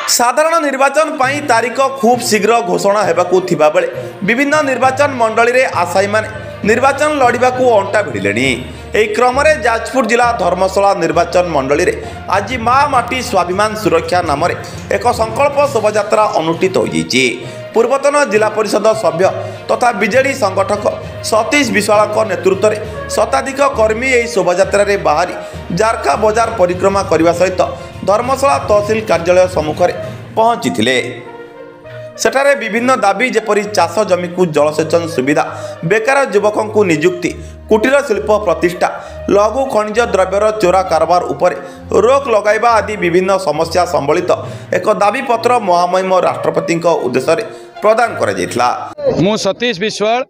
साधारण निर्वाचन पाई तारीख खूब शीघ्र घोषणा हेबाकू थिबा बेले विभिन्न निर्वाचन मंडली रे आशायी माने निर्वाचन लड़िबाकू अंटा भिड़िलेनी। एही क्रम रे जाजपुर जिला धर्मशाला निर्वाचन मंडली रे आज माँ माटी स्वाभिमान सुरक्षा नाम रे एक संकल्प शोभायात्रा अनुष्ठित हो जाइछि। पूर्वतन जिला परिषद सभ्य तथा बीजेडी संगठक सतीश विश्वाल नेतृत्व में शताधिक कर्मी यह शोभायात्रा रे बाहरी जारका बजार परिक्रमा करने सहित धर्मशाला तहसिल कार्यालय सम्मुख में पहुंची सेठारे विभिन्न दाबी जेपरी चाष जमी को जलसेचन सुविधा, बेकार युवकों को नियुक्ति, कुटीर शिल्प प्रतिष्ठा, लघु खनिज द्रव्यर चोरा कारबार उपरे रोक लगाइबा आदि विभिन्न समस्या संबलित एक दाबी पत्र महामहिम राष्ट्रपति उद्देश्य प्रदान करा। मु सतीश विश्वाल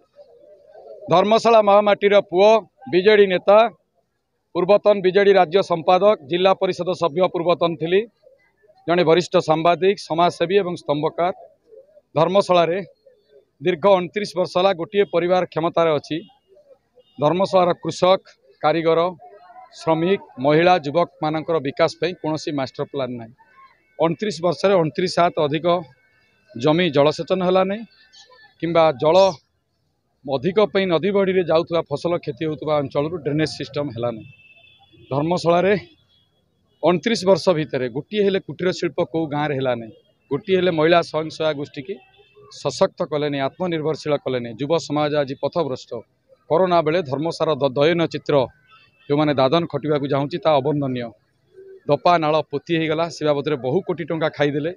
धर्मशाला महामाटीर पुओ बीजेडी नेता, पूर्वतन बीजेडी राज्य संपादक, जिला परिषद सभ्य पूर्वतन थिली, जड़े वरिष्ठ सांबादिक, समाजसेवी और स्तंभकार। धर्मशाला रे दीर्घ 29 वर्ष है गोटे परिवार क्षमतार अच्छी। धर्मशाला कृषक, कारीगर, श्रमिक, महिला, युवक मानकर विकास पे कौन मास्टर प्लान ना। 29 वर्ष 29 हाथ अधिक जमी जलसेचन है नहीं किंबा जल अधिक नदी बड़ी जाऊा फसल क्षति होता अंचल ड्रेनेज सिस्टम है नहीं। धर्मशाला रे 29 वर्ष भितर गोटे हेले कुटीर शिल्प कौ गाँव है नहीं। गोटे हेले महिला स्वयं सहायक गोष्ठी की सशक्त कले, आत्मनिर्भरशील कले। युव समाज आज पथभ्रष्ट। कोरोना बेले धर्मशाला दयन चित्र जो मैंने दादन खटिया चाहूँगी ता अवंदनीय। दपा नाल पोती हो गला से बाबद बहु कोटी टंका खाईदे।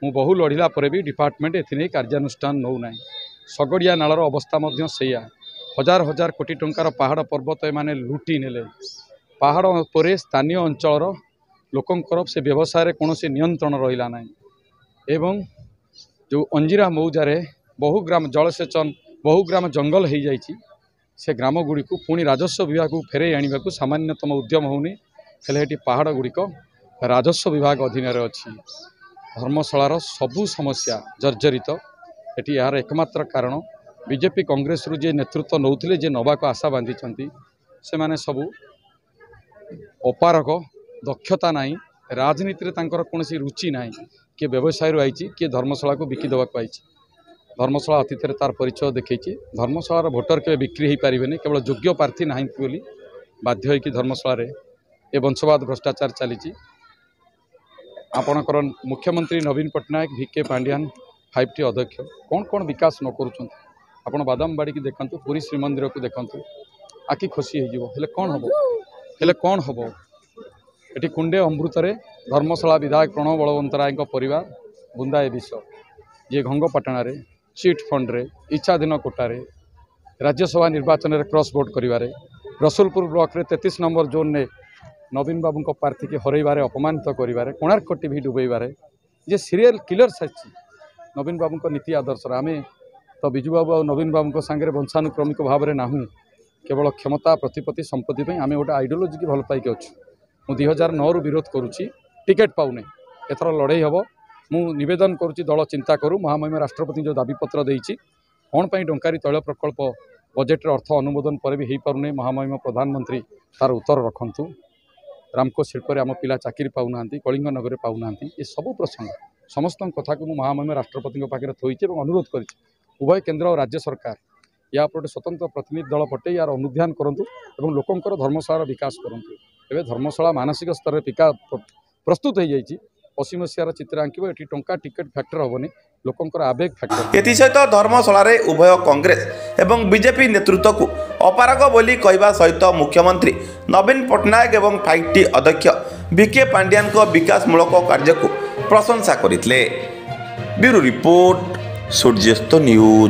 मु बहु लड़िला पर भी डिपार्टमेंट एथि कार्यानुष्ठान नौ ना। सगड़िया नालर अवस्था सैया। हजार हजार कोटी टंकार पहाड़ पर्वत एमाने लुटी नेले। पहाड़ पर स्थानीय अंचल लोकंकर से व्यवसाय कौन नियंत्रण रहा ना। एवं जो अंजिरा मौजारे बहु ग्राम जलसेचन बहु ग्राम जंगल हो जाइए से ग्राम गुड़ी को पुणी राजस्व विभाग को फेरे आने को सामान्यतम उद्यम होनी। हेले पहाड़ गुड़िक राजस्व विभाग अधीन अच्छी। धर्मशालार सबू समस्या जर्जरित। एटी यार एकमात्र कारण बीजेपी कांग्रेस रु जे नेतृत्व नौथिले जे नवा को आशा बांधी से माने सबू अपारक दक्षता नहीं। राजनीति रे तांकर कोनसी रुचि नहीं। किए व्यवसाय आई किए धर्मशाला को बिकी देवाक आई। धर्मशाला अतीत तार परिचय देखी। धर्मशालार भोटर के बिक्री हो पारे केवल योग्य प्रार्थी ना बोली बाध्य होगी धर्मशाला ये वंशवाद भ्रष्टाचार चली। आपणकर मुख्यमंत्री नवीन पट्टनायक, भिके पांडियान 5T अध्यक्ष कौन कौन विकास न कर बादामबाड़ी की देखु, पुरी श्रीमंदिर को देखु, आखि खुशी हो कौन हम हेले कौन हम। ये कुंडे अमृतरे धर्मशाला विधायक प्रणव बलवंतराय परिवार बुंदाए विष ये घंगपाटण चिट फंड रे, इच्छाधीन कोटारे, राज्यसभा निर्वाचन में क्रॉस वोट करें, रसुलपुर ब्लॉक रे 33 नंबर जोन ने नवीन बाबू को प्रार्थी के हरइबारे, अपमानित करें, कोणार्क टीवी डुबईबारे जे सीरियल किलर्स अच्छी नवीन बाबू को नीति आदर्श। आम तो बिजू बाबू और नवीन बाबू को सांगे वंशानुक्रमिक भाव में नाहूँ। केवल क्षमता, प्रतिपत्ति, संपत्ति आम गोटे आइडियोलोजी की भल पाइक अच्छु। मु 2009 रु विरोध करुच्ची, टिकेट पाऊने। एथर लड़ई हम। मु निवेदन करुच्ची दल चिंता करू। महामहिम राष्ट्रपति जो दाबी पत्र देइछि कौन पाई टंकारी तैल प्रकल्प बजेट अर्थ अनुमोदन पर भी हो पारे। महामहिम प्रधानमंत्री तार उत्तर रखंतु। रामको शिल्प आम पिला चाकरी पाऊना, कलिंग नगर पाऊना। ये सब प्रसंग समस्त कथा को महामहिम राष्ट्रपति पाखे थोइछि और अनुरोध कर उभय केंद्र और राज्य सरकार या पर स्वतंत्र प्रतिनिधि दल पटे यार अनुध्यान करूँ और लोकंर धर्मशाला विकास करूँ। एवं धर्मशाला मानसिक स्तर में विकास प्रस्तुत हो जाइए। 80 मसीहार चित्र आंकिब ये टंका टिकेट फैक्टर हेनी, लोकंर आवेग फैक्टर। एसत धर्मशाला रे उभय कांग्रेस एवं बीजेपी नेतृत्व को अपारग बोली कहवा सहित मुख्यमंत्री नवीन पट्टनायक एवं 5T अध्यक्ष भिके पांडियान को विकासमूलक कार्य को प्रशंसा करथिले। ब्यूरो रिपोर्ट, सूर्यास्त न्यूज।